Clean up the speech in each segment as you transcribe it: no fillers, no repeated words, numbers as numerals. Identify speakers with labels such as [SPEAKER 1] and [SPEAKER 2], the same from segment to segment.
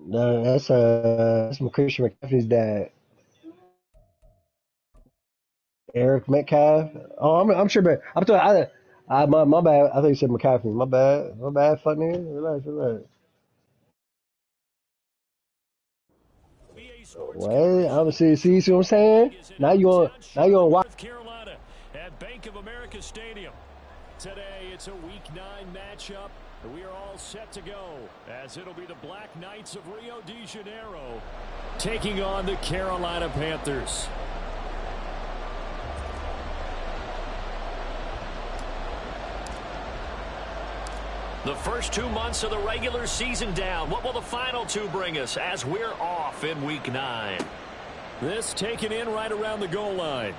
[SPEAKER 1] No, that's Christian McCaffrey's dad, Eric Metcalf. Oh, I'm sure, but I'm talking. My bad. I thought you said McCaffrey. My bad. Fuck nigga. Relax, relax.
[SPEAKER 2] BA Sports
[SPEAKER 1] What?
[SPEAKER 2] coverage.
[SPEAKER 1] I'm see what I'm saying?
[SPEAKER 2] Is in
[SPEAKER 1] Now you
[SPEAKER 2] Charlotte,
[SPEAKER 1] on watch.
[SPEAKER 2] North Carolina at Bank of America Stadium. Today, it's a Week 9 matchup. We are all set to go as it'll be the Black Knights of Rio de Janeiro taking on the Carolina Panthers. The first 2 months of the regular season down. What will the final two bring us as we're off in Week 9? This taken in right around the goal line.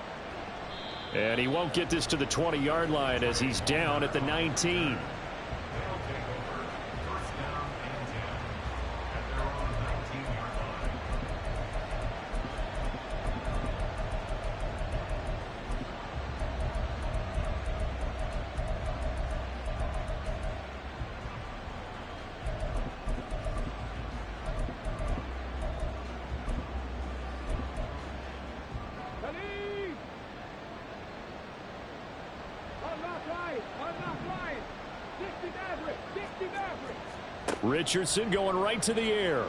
[SPEAKER 2] And he won't get this to the 20-yard line as he's down at the 19. Richardson going right to the air.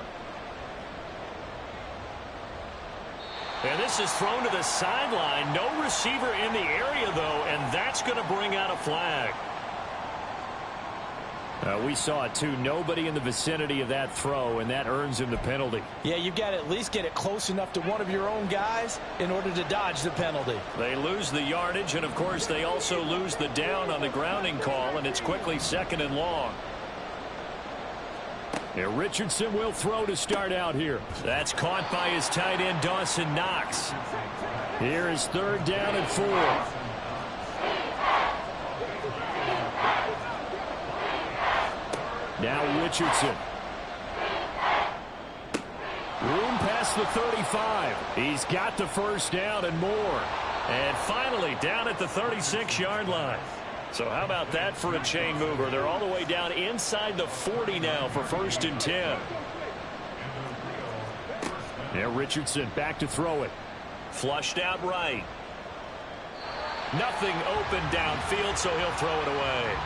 [SPEAKER 2] And this is thrown to the sideline. No receiver in the area, though, and that's going to bring out a flag. We saw it, too. Nobody in the vicinity of that throw, and that earns him the penalty.
[SPEAKER 3] Yeah, you've got to at least get it close enough to one of your own guys in order to dodge the penalty.
[SPEAKER 2] They lose the yardage, and, of course, they also lose the down on the grounding call, and it's quickly 2nd and long. Yeah, Richardson will throw to start out here. That's caught by his tight end, Dawson Knox. Here is 3rd down and 4. Now Richardson. Room past the 35. He's got the 1st down and more. And finally down at the 36-yard line. So how about that for a chain mover? They're all the way down inside the 40 now for 1st and 10. Yeah, Richardson back to throw it. Flushed out right. Nothing open downfield, so he'll throw it away.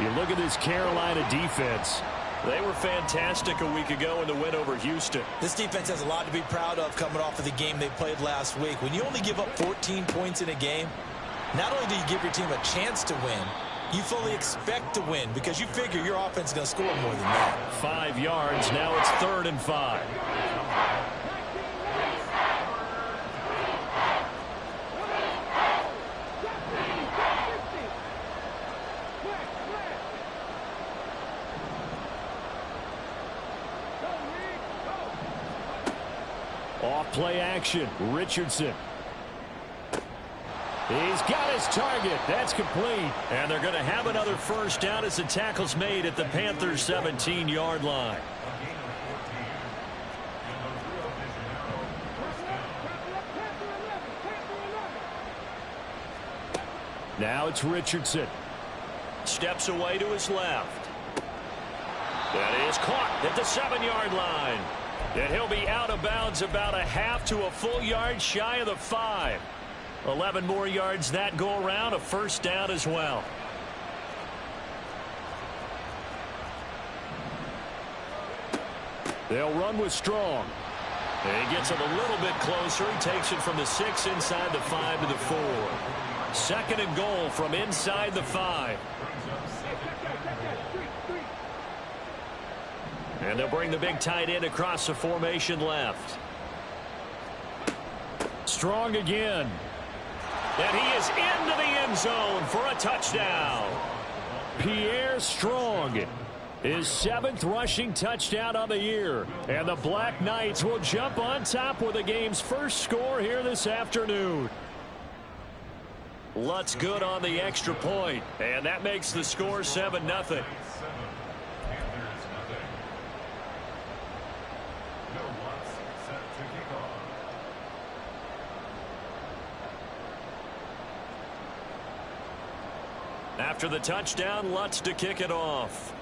[SPEAKER 2] You look at this Carolina defense. They were fantastic a week ago in the win over Houston.
[SPEAKER 3] This defense has a lot to be proud of coming off of the game they played last week. When you only give up 14 points in a game, not only do you give your team a chance to win, you fully expect to win because you figure your offense is going to score more than that.
[SPEAKER 2] 5 yards. Now it's 3rd and 5. Off play action. Richardson. He's got his target. That's complete. And they're going to have another 1st down as the tackle's made at the Panthers' 17-yard line. Now it's Richardson. Steps away to his left. That is caught at the 7-yard line. And he'll be out of bounds about a half to a full yard shy of the 5. 11 more yards that go around, a 1st down as well. They'll run with Strong. And he gets it a little bit closer. He takes it from the 6 inside the 5 to the 4. 2nd and goal from inside the 5. And they'll bring the big tight end across the formation left. Strong again. And he is into the end zone for a touchdown. Pierre Strong, his 7th rushing touchdown on the year. And the Black Knights will jump on top with the game's first score here this afternoon. Lutz good on the extra point. And that makes the score 7-0. After the touchdown, Lutz to kick it off.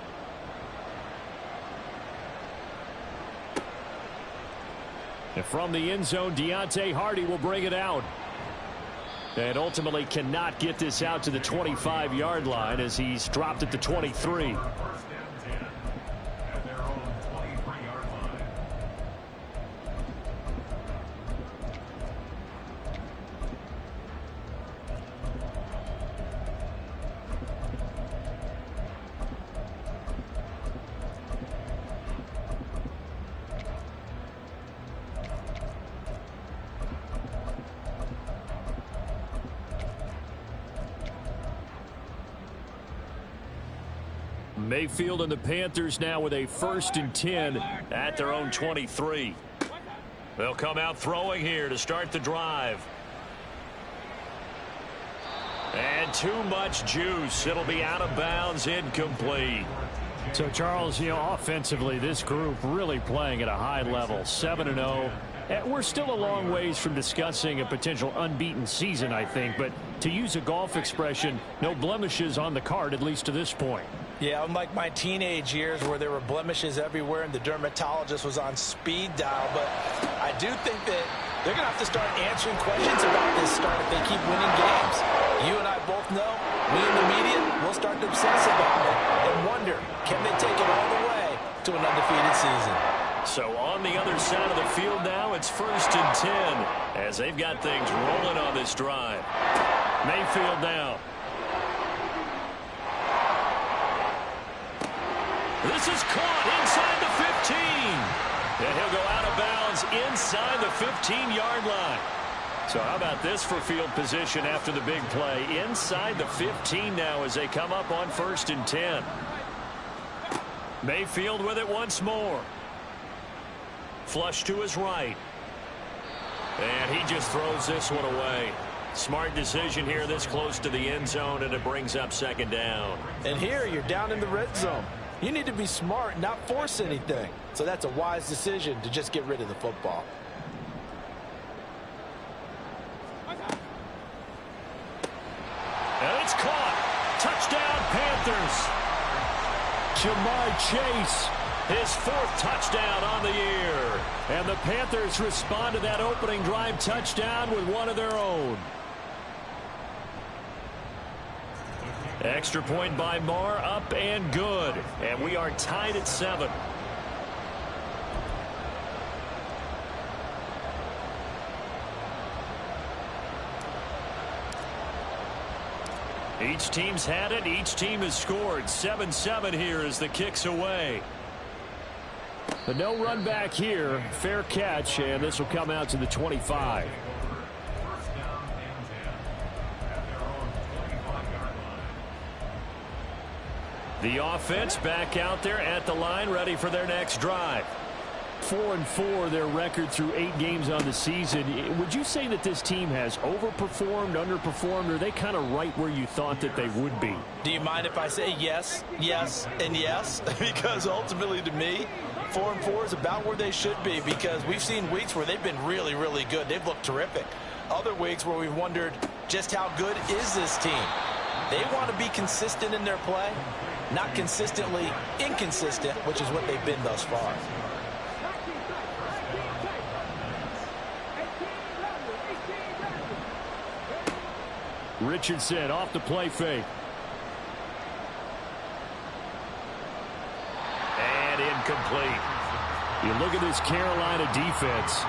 [SPEAKER 2] And from the end zone, Deontay Hardy will bring it out. And ultimately cannot get this out to the 25-yard line as he's dropped at the 23. Mayfield and the Panthers now with a 1st and 10 at their own 23. They'll come out throwing here to start the drive. And too much juice. It'll be out of bounds, incomplete. So, Charles, offensively, this group really playing at a high level, 7-0. We're still a long ways from discussing a potential unbeaten season, I think. But to use a golf expression, no blemishes on the card, at least to this point.
[SPEAKER 3] Yeah, unlike my teenage years where there were blemishes everywhere and the dermatologist was on speed dial. But I do think that they're going to have to start answering questions about this start if they keep winning games. You and I both know, we in the media will start to obsess about it and wonder, can they take it all the way to an undefeated season?
[SPEAKER 2] So on the other side of the field now, it's 1st and 10 as they've got things rolling on this drive. Mayfield now. This is caught inside the 15. And he'll go out of bounds inside the 15-yard line. So how about this for field position after the big play? Inside the 15 now as they come up on 1st and 10. Mayfield with it once more. Flush to his right. And he just throws this one away. Smart decision here this close to the end zone, and it brings up 2nd down.
[SPEAKER 3] And here you're down in the red zone. You need to be smart and not force anything. So that's a wise decision to just get rid of the football.
[SPEAKER 2] And it's caught. Touchdown, Panthers. Jamar Chase, his 4th touchdown on the year. And the Panthers respond to that opening drive touchdown with one of their own. Extra point by Marr, up and good. And we are tied at 7. Each team's had it. Each team has scored. 7-7 here as the kick's away. But no run back here. Fair catch, and this will come out to the 25. The offense back out there at the line, ready for their next drive. 4-4, their record through 8 games on the season. Would you say that this team has overperformed, underperformed, or are they kind of right where you thought that they would be?
[SPEAKER 3] Do you mind if I say yes, yes, and yes? Because ultimately to me, 4-4 is about where they should be, because we've seen weeks where they've been really, really good. They've looked terrific. Other weeks where we've wondered just how good is this team? They want to be consistent in their play. Not consistently inconsistent, which is what they've been thus far.
[SPEAKER 2] Richardson off the play fake. And incomplete. You look at this Carolina defense.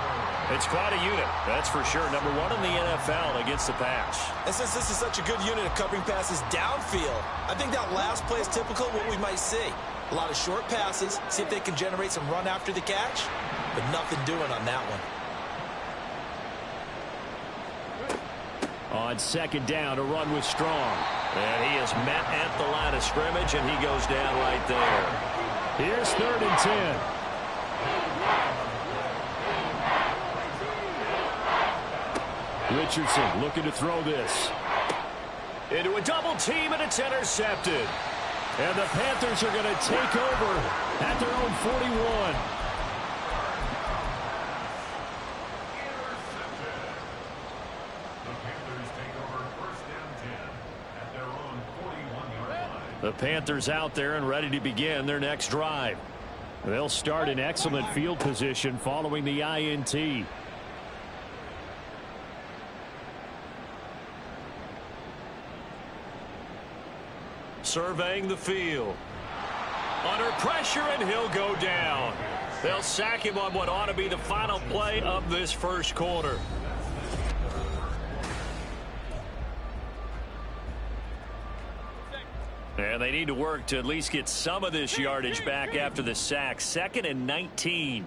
[SPEAKER 2] It's quite a unit, that's for sure. Number 1 in the NFL against the pass.
[SPEAKER 3] And since this is such a good unit of covering passes downfield, I think that last play is typical of what we might see. A lot of short passes, see if they can generate some run after the catch, but nothing doing on that one.
[SPEAKER 2] On 2nd down, a run with Strong. And he is met at the line of scrimmage, and he goes down right there. Here's 3rd and 10. Richardson looking to throw this. Into a double team, and it's intercepted. And the Panthers are going to take over at their own 41. The Panthers out there and ready to begin their next drive. They'll start in excellent field position following the INT. Surveying the field. Under pressure, and he'll go down. They'll sack him on what ought to be the final play of this first quarter. And they need to work to at least get some of this yardage back after the sack. 2nd and 19.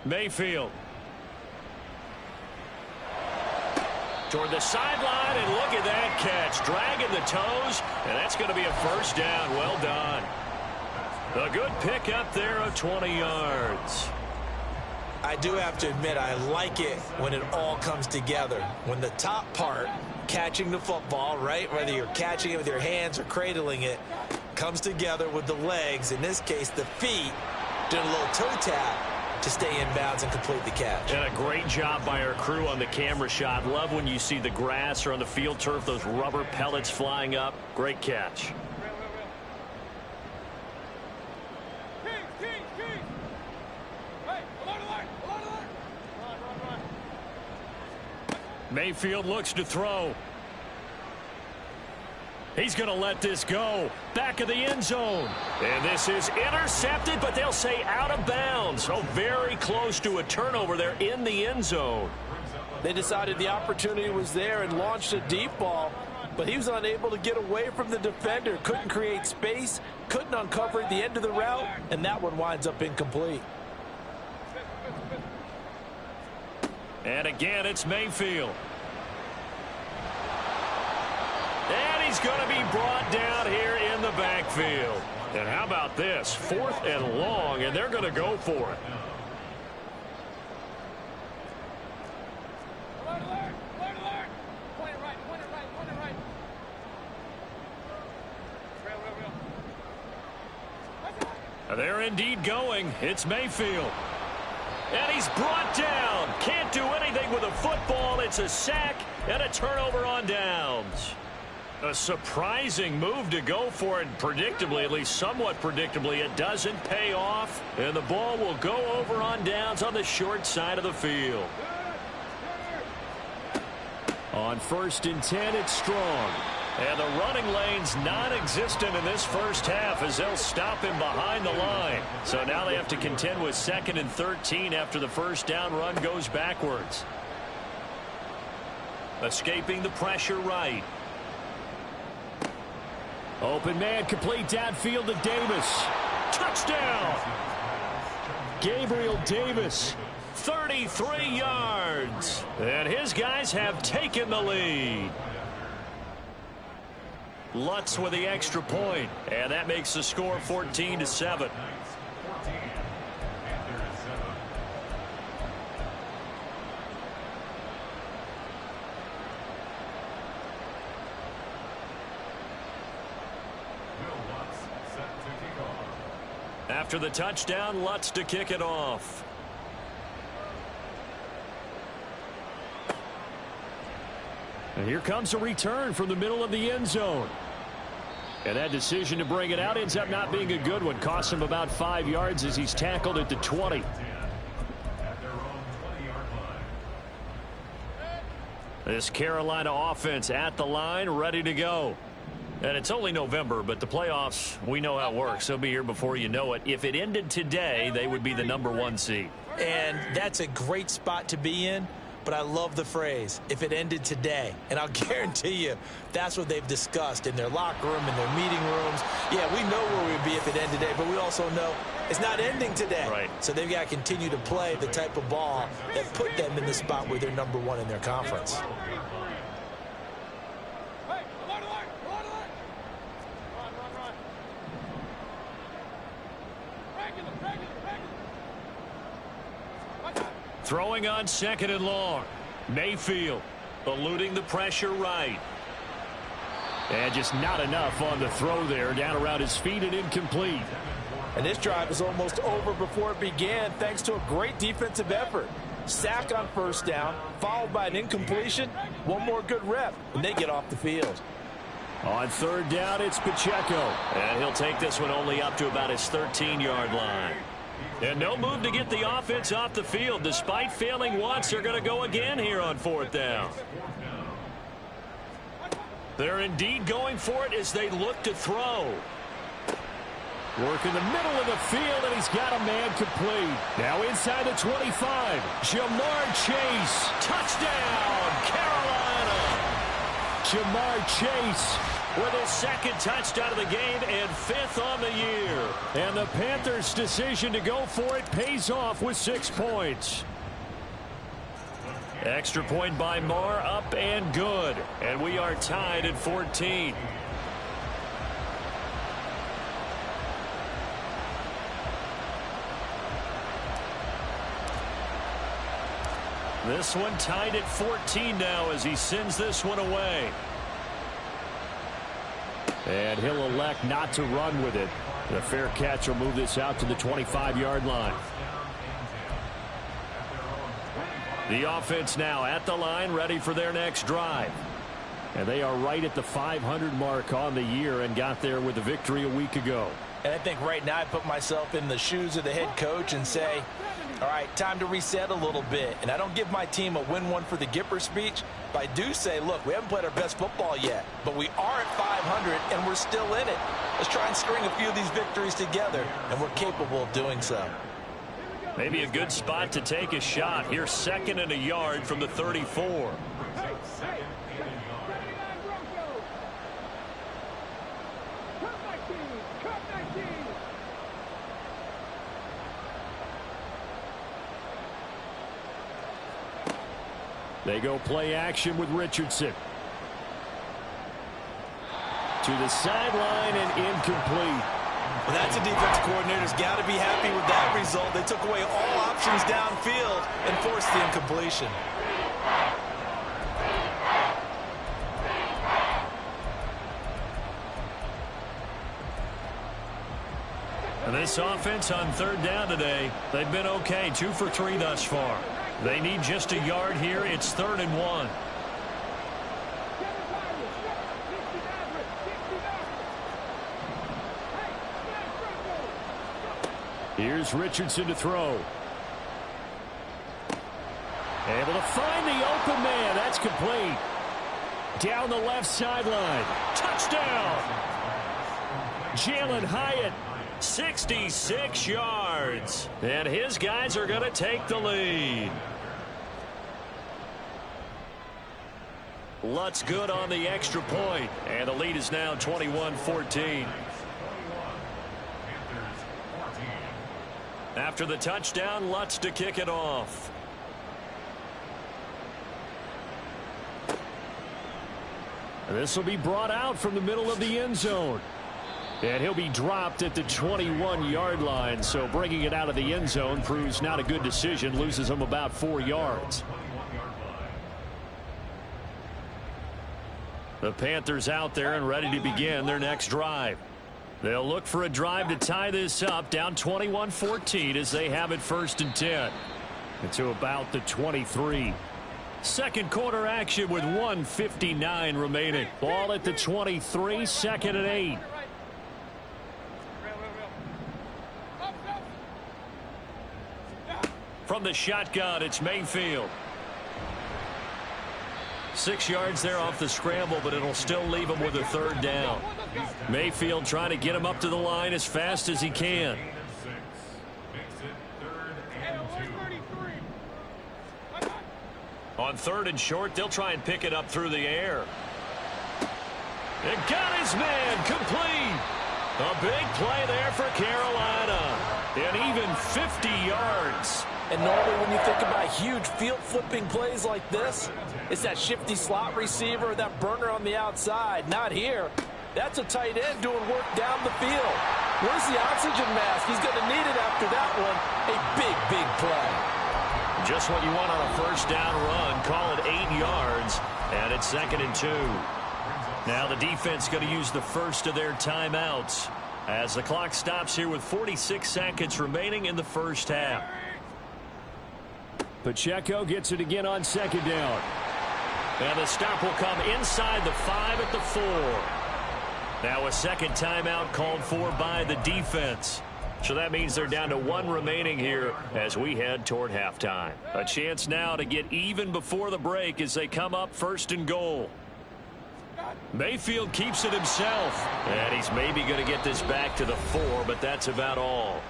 [SPEAKER 2] Mayfield. Toward the sideline, and look at that catch. Dragging the toes, and that's going to be a first down. Well done. A good pickup there of 20 yards.
[SPEAKER 3] I do have to admit, I like it when it all comes together. When the top part, catching the football, right, whether you're catching it with your hands or cradling it, comes together with the legs, in this case the feet, doing a little toe tap to stay in bounds and complete the catch.
[SPEAKER 2] And a great job by our crew on the camera shot. Love when you see the grass or on the field turf, those rubber pellets flying up. Great catch. Mayfield looks to throw. He's going to let this go. Back of the end zone. And this is intercepted, but they'll say out of bounds. Oh, very close to a turnover there in the end zone.
[SPEAKER 4] They decided the opportunity was there and launched a deep ball, but he was unable to get away from the defender. Couldn't create space, couldn't uncover at the end of the route, and that one winds up incomplete.
[SPEAKER 2] And again, it's Mayfield. And he's going to be brought down here in the backfield. And how about this? 4th and long, and they're going to go for it. They're indeed going. It's Mayfield. And he's brought down. Can't do anything with a football. It's a sack and a turnover on downs. A surprising move to go for it. Predictably, at least somewhat predictably, it doesn't pay off. And the ball will go over on downs on the short side of the field. On 1st and 10, it's Strong. And the running lane's non-existent in this first half as they'll stop him behind the line. So now they have to contend with 2nd and 13 after the first down run goes backwards. Escaping the pressure right. Open man, complete downfield to Davis. Touchdown! Gabriel Davis, 33 yards. And his guys have taken the lead. Lutz with the extra point, and that makes the score 14-7. After the touchdown, Lutz to kick it off. And here comes a return from the middle of the end zone. And that decision to bring it out ends up not being a good one. Costs him about 5 yards as he's tackled at the 20. This Carolina offense at the line, ready to go. And it's only November, but the playoffs, we know how it works. They'll be here before you know it. If it ended today, they would be the #1 seed.
[SPEAKER 3] And that's a great spot to be in. But I love the phrase, if it ended today. And I'll guarantee you, that's what they've discussed in their locker room, in their meeting rooms. Yeah, we know where we'd be if it ended today, but we also know it's not ending today.
[SPEAKER 2] Right.
[SPEAKER 3] So they've got to continue to play the type of ball that put them in the spot where they're #1 in their conference.
[SPEAKER 2] Throwing on 2nd and long. Mayfield eluding the pressure right. And just not enough on the throw there. Down around his feet and incomplete.
[SPEAKER 4] And this drive is almost over before it began thanks to a great defensive effort. Sack on 1st down, followed by an incompletion. One more good rep, and they get off the field.
[SPEAKER 2] On third down, it's Pacheco. And he'll take this one only up to about his 13-yard line. And no move to get the offense off the field. Despite failing once, they're going to go again here on fourth down. They're indeed going for it as they look to throw. Work in the middle of the field, and he's got a man complete. Now inside the 25. Ja'Marr Chase. Touchdown, Carolina. Ja'Marr Chase with his second touchdown of the game and 5th on the year. And the Panthers' decision to go for it pays off with 6 points. Extra point by Marr, up and good. And we are tied at 14. This one tied at 14 now as he sends this one away. And he'll elect not to run with it. The fair catch will move this out to the 25-yard line. The offense now at the line, ready for their next drive. And they are right at the 500 mark on the year and got there with a victory a week ago.
[SPEAKER 4] And I think right now I put myself in the shoes of the head coach and say, all right, time to reset a little bit. And I don't give my team a win one for the Gipper speech, but I do say, look, we haven't played our best football yet, but we are at 500 and we're still in it. Let's try and string a few of these victories together, and we're capable of doing so.
[SPEAKER 2] Maybe a good spot to take a shot. Here's 2nd and a yard from the 34. They go play action with Richardson. To the sideline and incomplete.
[SPEAKER 3] Well, that's a defense coordinator's got to be happy with that result. They took away all options downfield and forced the incompletion.
[SPEAKER 2] And this offense on third down today, they've been okay. 2 for 3 thus far. They need just a yard here. It's 3rd and 1. Here's Richardson to throw. Able to find the open man. That's complete. Down the left sideline. Touchdown. Jalen Hyatt. 66 yards. And his guys are going to take the lead. Lutz good on the extra point. And the lead is now 21-14. After the touchdown, Lutz to kick it off. This will be brought out from the middle of the end zone. And he'll be dropped at the 21-yard line. So bringing it out of the end zone proves not a good decision. Loses him about 4 yards. The Panthers out there and ready to begin their next drive. They'll look for a drive to tie this up, down 21-14 as they have it 1st and 10. To about the 23. Second quarter action with 1:59 remaining. Ball at the 23, 2nd and 8. From the shotgun, it's Mayfield. 6 yards there off the scramble, but it'll still leave him with a 3rd down. Mayfield trying to get him up to the line as fast as he can. On 3rd and short, they'll try and pick it up through the air. And got his man complete. A big play there for Carolina. And even 50 yards.
[SPEAKER 4] And normally when you think about huge field flipping plays like this, it's that shifty slot receiver, that burner on the outside. Not here. That's a tight end doing work down the field. Where's the oxygen mask? He's going to need it after that one. A big, big play.
[SPEAKER 2] Just what you want on a 1st down run. Call it 8 yards. And it's 2nd and 2. Now the defense going to use the first of their timeouts as the clock stops here with 46 seconds remaining in the first half. Pacheco gets it again on 2nd down. And the stop will come inside the 5 at the 4. Now a second timeout called for by the defense. So that means they're down to one remaining here as we head toward halftime. A chance now to get even before the break as they come up 1st and goal. Mayfield keeps it himself. And he's maybe going to get this back to the 4, but that's about all.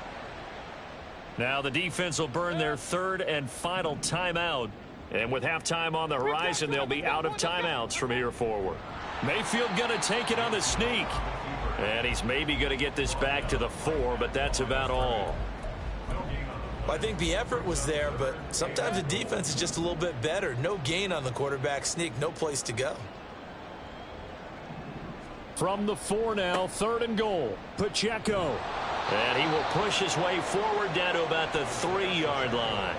[SPEAKER 2] Now the defense will burn their 3rd and final timeout. And with halftime on the horizon, they'll be out of timeouts from here forward. Mayfield going to take it on the sneak. And he's maybe going to get this back to the 4, but that's about all.
[SPEAKER 3] I think the effort was there, but sometimes the defense is just a little bit better. No gain on the quarterback sneak, no place to go.
[SPEAKER 2] From the 4 now, 3rd and goal. Pacheco. And he will push his way forward down to about the 3-yard line.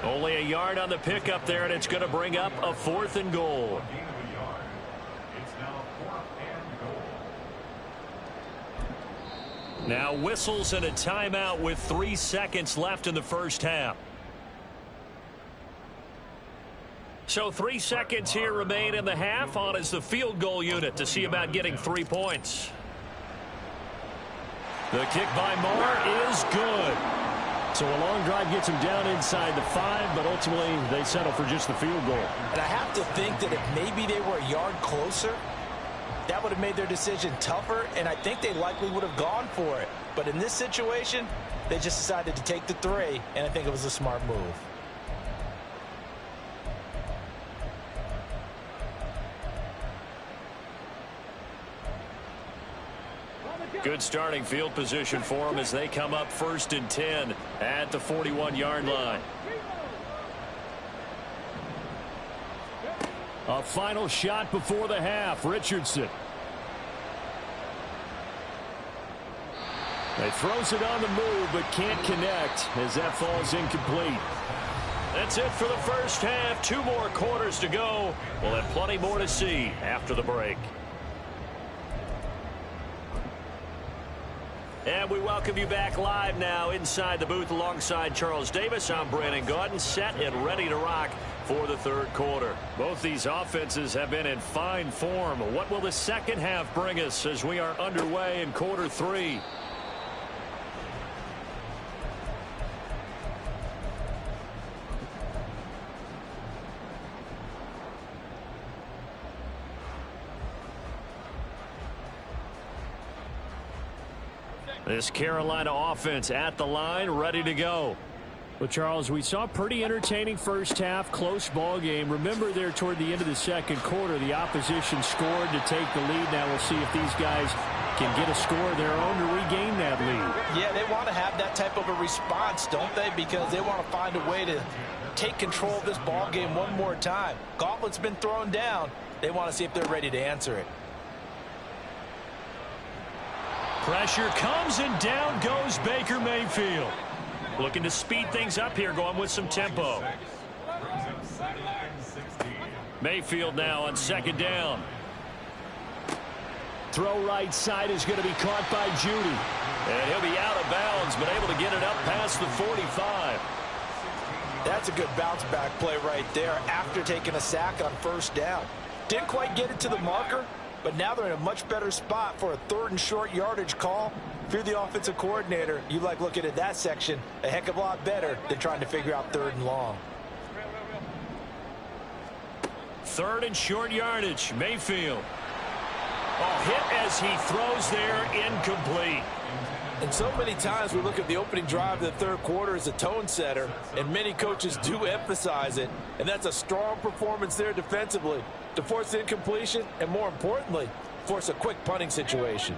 [SPEAKER 2] Only a yard on the pickup there, and it's going to bring up a 4th and goal. Now whistles and a timeout with 3 seconds left in the first half. So 3 seconds here remain in the half. On is the field goal unit to see about getting 3 points. The kick by Moore is good.
[SPEAKER 5] So a long drive gets them down inside the 5, but ultimately they settle for just the field goal.
[SPEAKER 3] And I have to think that if maybe they were a yard closer, that would have made their decision tougher, and I think they likely would have gone for it. But in this situation, they just decided to take the 3, and I think it was a smart move.
[SPEAKER 2] Good starting field position for them as they come up 1st and 10 at the 41-yard line.
[SPEAKER 5] A final shot before the half. Richardson. He throws it on the move but can't connect as that falls incomplete.
[SPEAKER 2] That's it for the first half. 2 more quarters to go. We'll have plenty more to see after the break. And we welcome you back live now inside the booth alongside Charles Davis. I'm Brandon Gaudin, set and ready to rock for the 3rd quarter. Both these offenses have been in fine form. What will the second half bring us as we are underway in quarter 3? This Carolina offense at the line, ready to go.
[SPEAKER 5] Well, Charles, we saw a pretty entertaining first half, close ball game. Remember there toward the end of the second quarter, the opposition scored to take the lead. Now we'll see if these guys can get a score of their own to regain that lead.
[SPEAKER 3] Yeah, they want to have that type of a response, don't they? Because they want to find a way to take control of this ball game one more time. Gauntlet's been thrown down. They want to see if they're ready to answer it.
[SPEAKER 2] Pressure comes and down goes Baker Mayfield. Looking to speed things up here, going with some tempo. Mayfield now on 2nd down.
[SPEAKER 5] Throw right side is going to be caught by Judy.
[SPEAKER 2] And he'll be out of bounds, but able to get it up past the 45.
[SPEAKER 3] That's a good bounce back play right there after taking a sack on 1st down. Didn't quite get it to the marker, but now they're in a much better spot for a 3rd and short yardage call. If you're the offensive coordinator, you like looking at that section a heck of a lot better than trying to figure out 3rd and long.
[SPEAKER 2] 3rd and short yardage. Mayfield. Oh, hit as he throws there, incomplete.
[SPEAKER 4] And so many times we look at the opening drive of the 3rd quarter as a tone setter, and many coaches do emphasize it, and that's a strong performance there defensively to force incompletion and, more importantly, force a quick punting situation.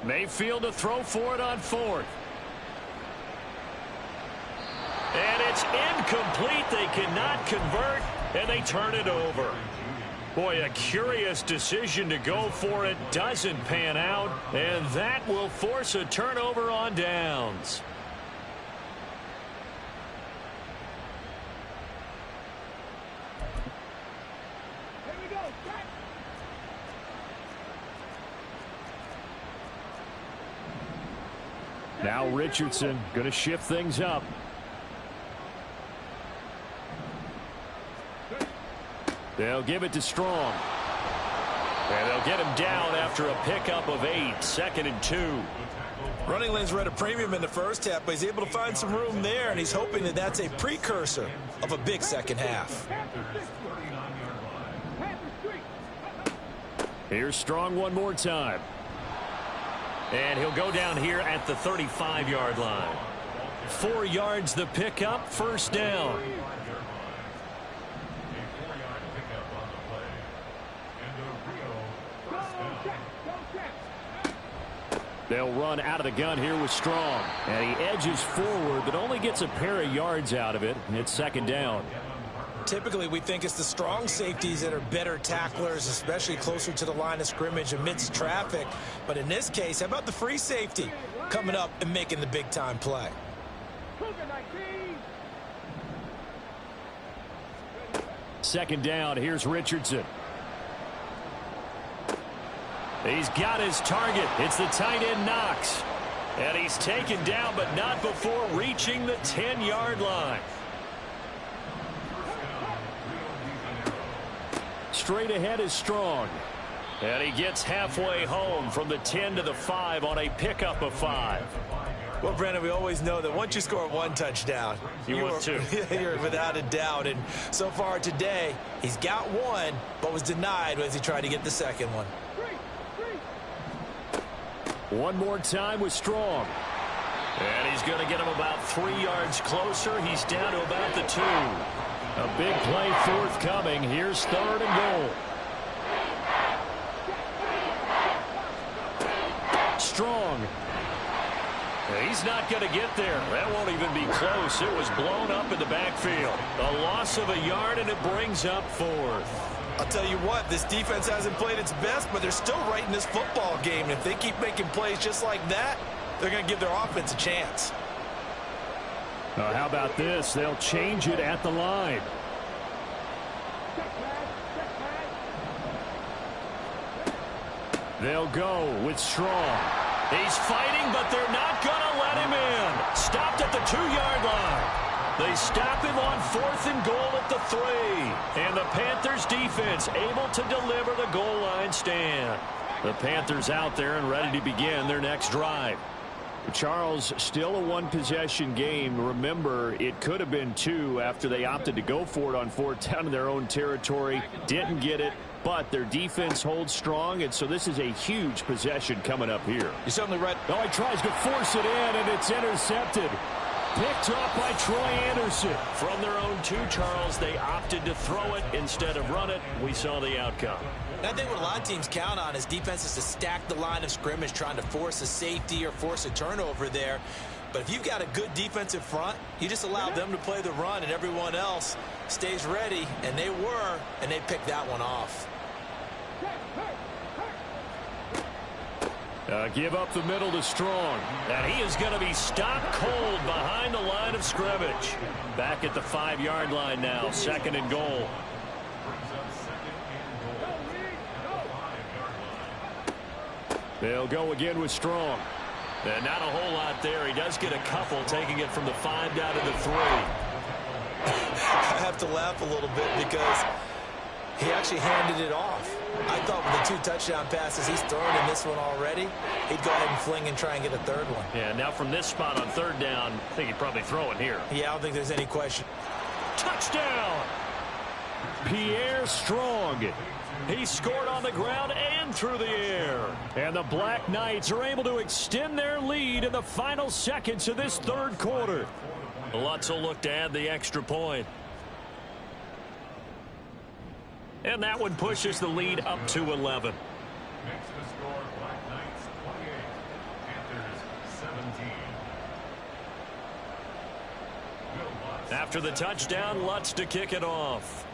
[SPEAKER 2] Mayfield to throw for it on 4th. And it's incomplete. They cannot convert, and they turn it over. Boy, a curious decision to go for it. Doesn't pan out, and that will force a turnover on downs.
[SPEAKER 5] Now Richardson going to shift things up. They'll give it to Strong. And they'll get him down after a pickup of 8, 2nd and 2.
[SPEAKER 3] Running lanes were at a premium in the first half, but he's able to find some room there, and he's hoping that that's a precursor of a big second half.
[SPEAKER 5] Here's Strong one more time.
[SPEAKER 2] And he'll go down here at the 35-yard line.
[SPEAKER 5] 4 yards the pickup, first down. They'll run out of the gun here with Strong. And he edges forward, but only gets a pair of yards out of it. And it's 2nd down.
[SPEAKER 3] Typically, we think it's the strong safeties that are better tacklers, especially closer to the line of scrimmage amidst traffic. But in this case, how about the free safety coming up and making the big-time play?
[SPEAKER 5] Second down, here's Richardson.
[SPEAKER 2] He's got his target. It's the tight end Knox. And he's taken down, but not before reaching the 10-yard line.
[SPEAKER 5] Straight ahead is Strong.
[SPEAKER 2] And he gets halfway home from the 10 to the 5 on a pickup of 5.
[SPEAKER 3] Well, Brandon, we always know that once you score 1 touchdown,
[SPEAKER 2] you want 2.
[SPEAKER 3] You're without a doubt. And so far today, he's got 1, but was denied as he tried to get the second one.
[SPEAKER 5] One more time with Strong.
[SPEAKER 2] And he's going to get him about 3 yards closer. He's down to about the 2.
[SPEAKER 5] A big play forthcoming. Here's 3rd and goal. Strong.
[SPEAKER 2] He's not going to get there. That won't even be close. It was blown up in the backfield. A loss of a yard, and it brings up 4th.
[SPEAKER 3] I'll tell you what, this defense hasn't played its best, but they're still right in this football game. And if they keep making plays just like that, they're going to give their offense a chance.
[SPEAKER 5] How about this? They'll change it at the line. They'll go with Strong.
[SPEAKER 2] He's fighting, but they're not going to let him in. Stopped at the 2-yard line. They stop him on 4th and goal at the 3. And the Panthers defense able to deliver the goal line stand.
[SPEAKER 5] The Panthers out there and ready to begin their next drive. Charles, still a 1-possession game. Remember, it could have been 2 after they opted to go for it on 4th down in their own territory. Didn't get it, but their defense holds strong, and so this is a huge possession coming up here.
[SPEAKER 3] You're certainly right.
[SPEAKER 5] Oh, he tries to force it in, and it's intercepted. Picked up by Troy Anderson.
[SPEAKER 2] From their own 2, Charles, they opted to throw it instead of run it. We saw the outcome.
[SPEAKER 3] And I think what a lot of teams count on is defenses to stack the line of scrimmage, trying to force a safety or force a turnover there. But if you've got a good defensive front, you just allow them to play the run, and everyone else stays ready, and they were, and they picked that one off.
[SPEAKER 5] Give up the middle to Strong.
[SPEAKER 2] And he is going to be stopped cold behind the line of scrimmage.
[SPEAKER 5] Back at the 5-yard line now, 2nd and goal. They'll go again with Strong.
[SPEAKER 2] And not a whole lot there. He does get a couple, taking it from the 5 down to the 3.
[SPEAKER 3] I have to laugh a little bit because he actually handed it off. I thought with the 2 touchdown passes he's thrown in this one already, he'd go ahead and fling and try and get a 3rd one.
[SPEAKER 2] Yeah, now from this spot on 3rd down, I think he'd probably throw it here.
[SPEAKER 3] Yeah, I don't think there's any question.
[SPEAKER 2] Touchdown!
[SPEAKER 5] Pierre Strong.
[SPEAKER 2] He scored on the ground and through the air.
[SPEAKER 5] And the Black Knights are able to extend their lead in the final seconds of this 3rd quarter.
[SPEAKER 2] Lutz will look to add the extra point. And that one pushes the lead up to 11.
[SPEAKER 6] Next to score, Black Knights 28, Panthers 17.
[SPEAKER 2] After the touchdown, Lutz to kick it off.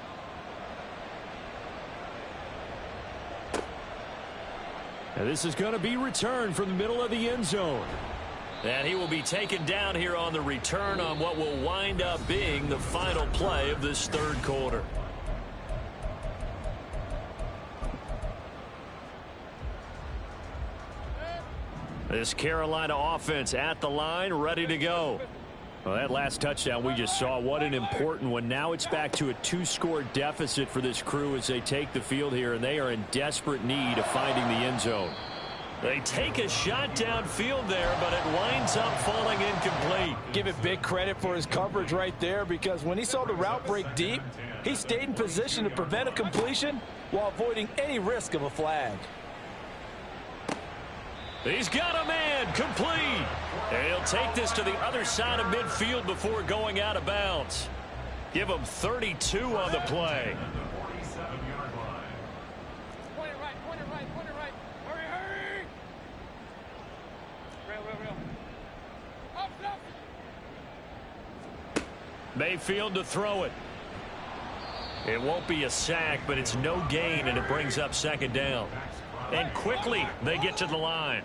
[SPEAKER 5] And this is going to be returned from the middle of the end zone.
[SPEAKER 2] And he will be taken down here on the return on what will wind up being the final play of this 3rd quarter. This Carolina offense at the line, ready to go. Well, that last touchdown we just saw, what an important one. Now it's back to a 2-score deficit for this crew as they take the field here, and they are in desperate need of finding the end zone. They take a shot downfield there, but it winds up falling incomplete.
[SPEAKER 4] Give it big credit for his coverage right there, because when he saw the route break deep, he stayed in position to prevent a completion while avoiding any risk of a flag.
[SPEAKER 2] He's got a man, complete. And he'll take this to the other side of midfield before going out of bounds. Give him 32 on the play. Mayfield to throw it. It won't be a sack, but it's no gain, and it brings up second down. And quickly they get to the line.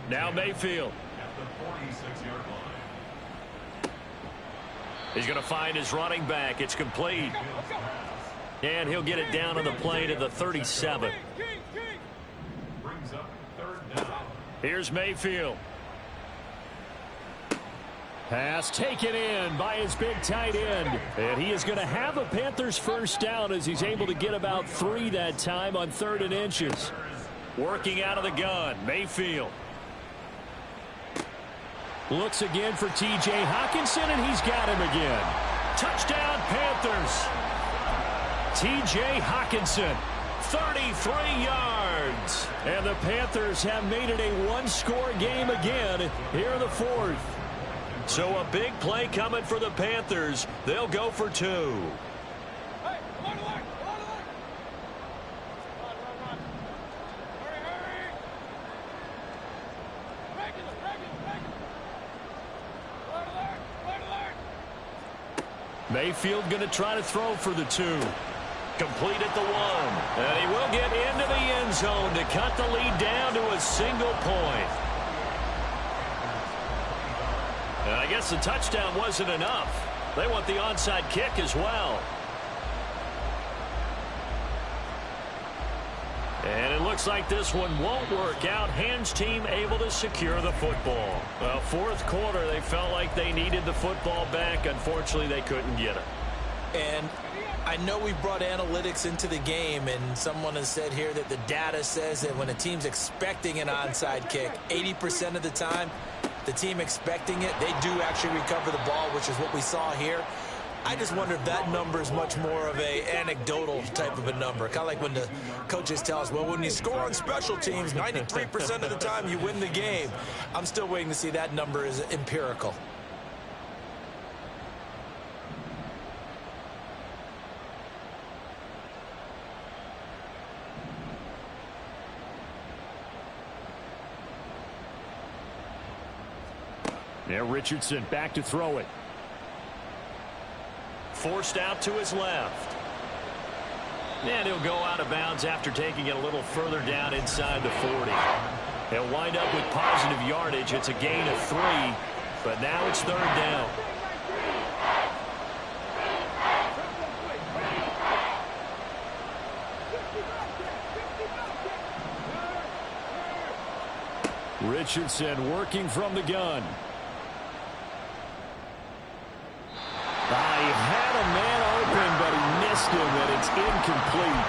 [SPEAKER 2] Now Mayfield. He's going to find his running back. It's complete. And he'll get it down on the play to the 37. Here's Mayfield. Pass taken in by his big tight end. And he is going to have a Panthers first down as he's able to get about 3 that time on 3rd and inches. Working out of the gun, Mayfield. Looks again for T.J. Hockenson, and he's got him again. Touchdown, Panthers. T.J. Hockenson, 33 yards. And the Panthers have made it a 1-score game again here in the 4th. So a big play coming for the Panthers. They'll go for 2. Mayfield going to try to throw for the 2. Complete at the 1. And he will get into the end zone to cut the lead down to a single point. And I guess the touchdown wasn't enough. They want the onside kick as well. And it looks like this one won't work out. Hans team able to secure the football. Well, 4th quarter, they felt like they needed the football back. Unfortunately, they couldn't get it.
[SPEAKER 3] And I know we brought analytics into the game, and someone has said here that the data says that when a team's expecting an onside kick, 80% of the time, the team expecting it, they do actually recover the ball, which is what we saw here. I just wonder if that number is much more of a anecdotal type of a number. Kind of like when the coaches tell us, well, when you score on special teams, 93% of the time you win the game. I'm still waiting to see that number is empirical.
[SPEAKER 2] Now Richardson back to throw it. Forced out to his left. And he'll go out of bounds after taking it a little further down inside the 40. He'll wind up with positive yardage. It's a gain of 3, but now it's 3rd down. Richardson working from the gun. He had a man open, but he missed him, and it's incomplete.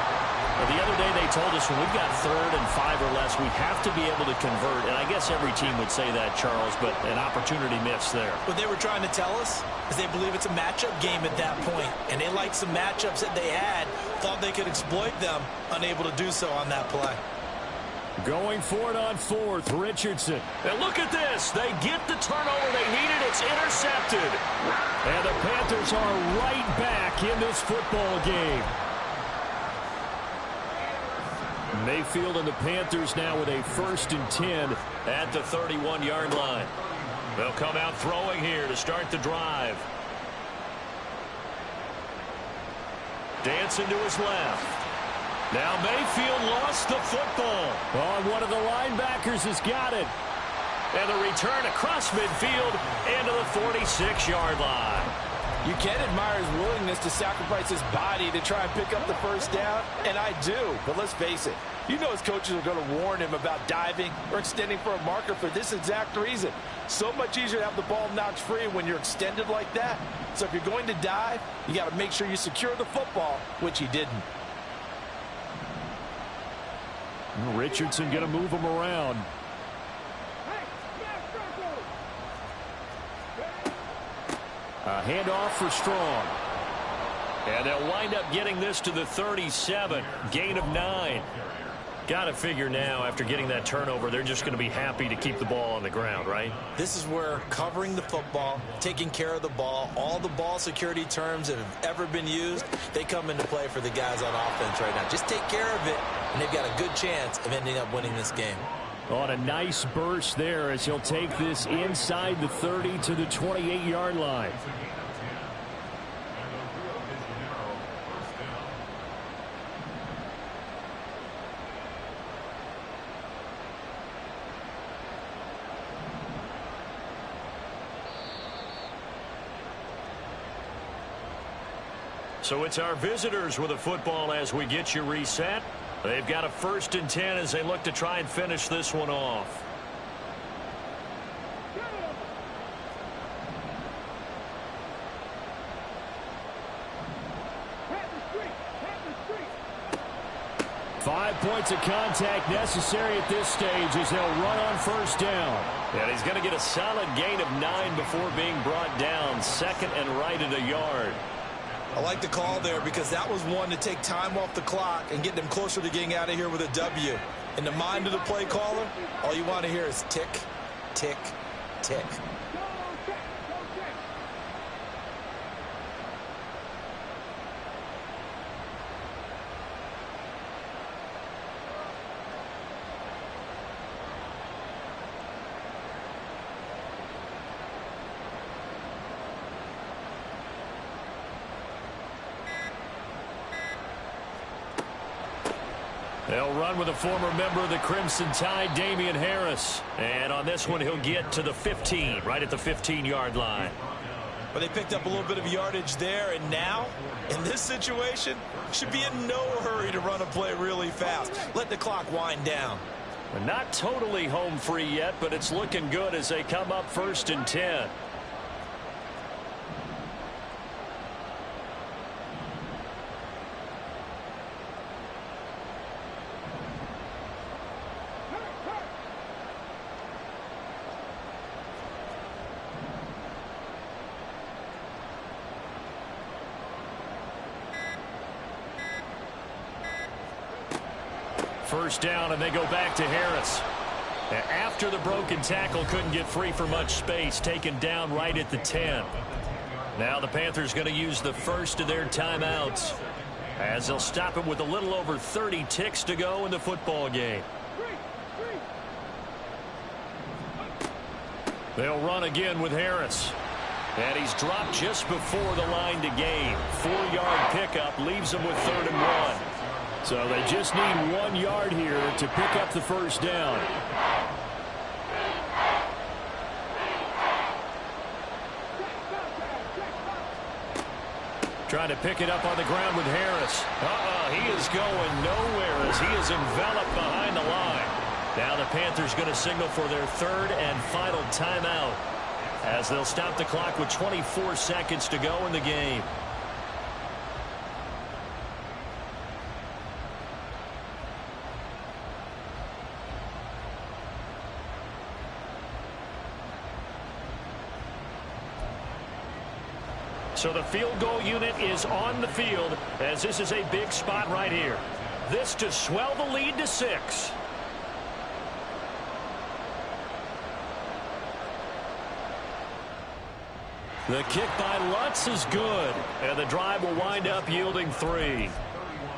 [SPEAKER 2] Well, the other day they told us when we've got 3rd and 5 or less, we have to be able to convert. And I guess every team would say that, Charles, but an opportunity missed there.
[SPEAKER 3] What they were trying to tell us is they believe it's a matchup game at that point, and they liked some matchups that they had, thought they could exploit them, unable to do so on that play.
[SPEAKER 2] Going for it on 4th, Richardson. And look at this. They get the turnover they needed. It's intercepted. And the Panthers are right back in this football game. Mayfield and the Panthers now with a 1st and 10 at the 31-yard line. They'll come out throwing here to start the drive. Dancing to his left. Now Mayfield lost the football. Oh, one of the linebackers has got it. And the return across midfield into the 46-yard line.
[SPEAKER 4] You can admire his willingness to sacrifice his body to try and pick up the first down, and I do. But let's face it, you know his coaches are going to warn him about diving or extending for a marker for this exact reason. So much easier to have the ball knocked free when you're extended like that. So if you're going to dive, you got to make sure you secure the football, which he didn't.
[SPEAKER 5] Richardson going to move him around. A handoff for Strong. And they'll wind up getting this to the 37. Gain of 9. Got to figure now, after getting that turnover, they're just going to be happy to keep the ball on the ground, right?
[SPEAKER 3] This is where covering the football, taking care of the ball, all the ball security terms that have ever been used, they come into play for the guys on offense right now. Just take care of it, and they've got a good chance of ending up winning this game.
[SPEAKER 5] On a nice burst there as he'll take this inside the 30 to the 28-yard line. So it's our visitors with a football as we get you reset. They've got a 1st and 10 as they look to try and finish this one off. Five points of contact necessary at this stage as they'll run on 1st down. And he's going to get a solid gain of 9 before being brought down. 2nd and right at a yard.
[SPEAKER 3] I like the call there because that was one to take time off the clock and get them closer to getting out of here with a W. In the mind of the play caller, all you want to hear is tick, tick, tick.
[SPEAKER 5] They'll run with a former member of the Crimson Tide, Damian Harris. And on this one, he'll get to the 15, right at the 15-yard line.
[SPEAKER 3] Well, they picked up a little bit of yardage there, and now, in this situation, should be in no hurry to run a play really fast. Let the clock wind down.
[SPEAKER 5] Not totally home free yet, but it's looking good as they come up 1st and 10. First down, and they go back to Harris. After the broken tackle, couldn't get free for much space, taken down right at the 10. Now the Panthers going to use the first of their timeouts as they'll stop him with a little over 30 ticks to go in the football game. They'll run again with Harris. And he's dropped just before the line to gain. 4-yard pickup leaves him with 3rd and 1. So they just need 1 yard here to pick up the first down. Trying to pick it up on the ground with Harris. He is going nowhere as he is enveloped behind the line. Now the Panthers going to signal for their 3rd and final timeout as they'll stop the clock with 24 seconds to go in the game. So the field goal unit is on the field as this is a big spot right here. This to swell the lead to 6. The kick by Lutz is good, and the drive will wind up yielding 3.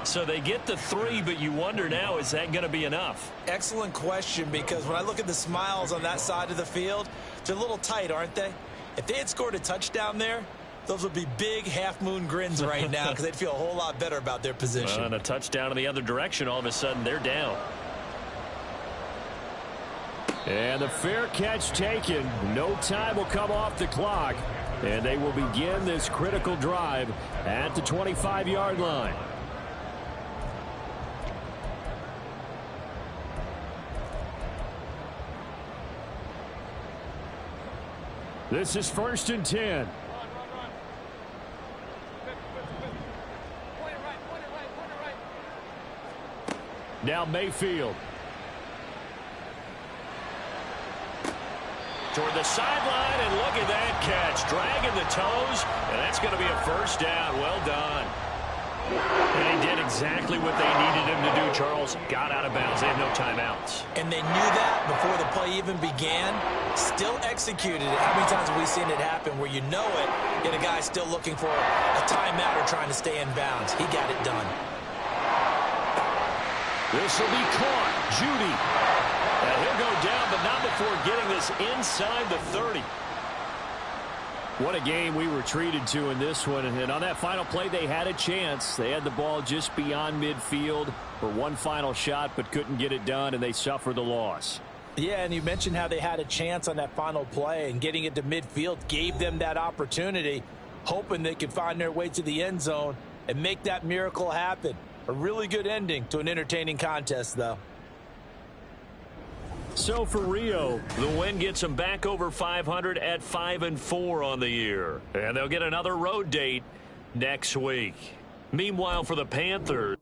[SPEAKER 5] So they get the 3, but you wonder now, is that going to be enough?
[SPEAKER 3] Excellent question, because when I look at the smiles on that side of the field, they're a little tight, aren't they? If they had scored a touchdown there, those would be big half-moon grins right now because they'd feel a whole lot better about their position.
[SPEAKER 5] And a touchdown in the other direction, all of a sudden they're down. And the fair catch taken. No time will come off the clock. And they will begin this critical drive at the 25-yard line. This is 1st and 10. Now Mayfield.
[SPEAKER 2] Toward the sideline, and look at that catch. Dragging the toes, and that's going to be a first down. Well done. And he did exactly what they needed him to do, Charles. Got out of bounds. They had no timeouts.
[SPEAKER 3] And they knew that before the play even began. Still executed it. How many times have we seen it happen where you know it, yet a guy's still looking for a timeout or trying to stay in bounds? He got it done.
[SPEAKER 2] This will be caught. Judy. And he'll go down, but not before getting this inside the 30.
[SPEAKER 5] What a game we were treated to in this one. And on that final play, they had a chance. They had the ball just beyond midfield for one final shot, but couldn't get it done, and they suffered the loss.
[SPEAKER 4] Yeah, and you mentioned how they had a chance on that final play, and getting it to midfield gave them that opportunity, hoping they could find their way to the end zone and make that miracle happen. A really good ending to an entertaining contest, though.
[SPEAKER 2] So for Rio, the win gets them back over 500 at 5-4 on the year. And they'll get another road date next week. Meanwhile, for the Panthers,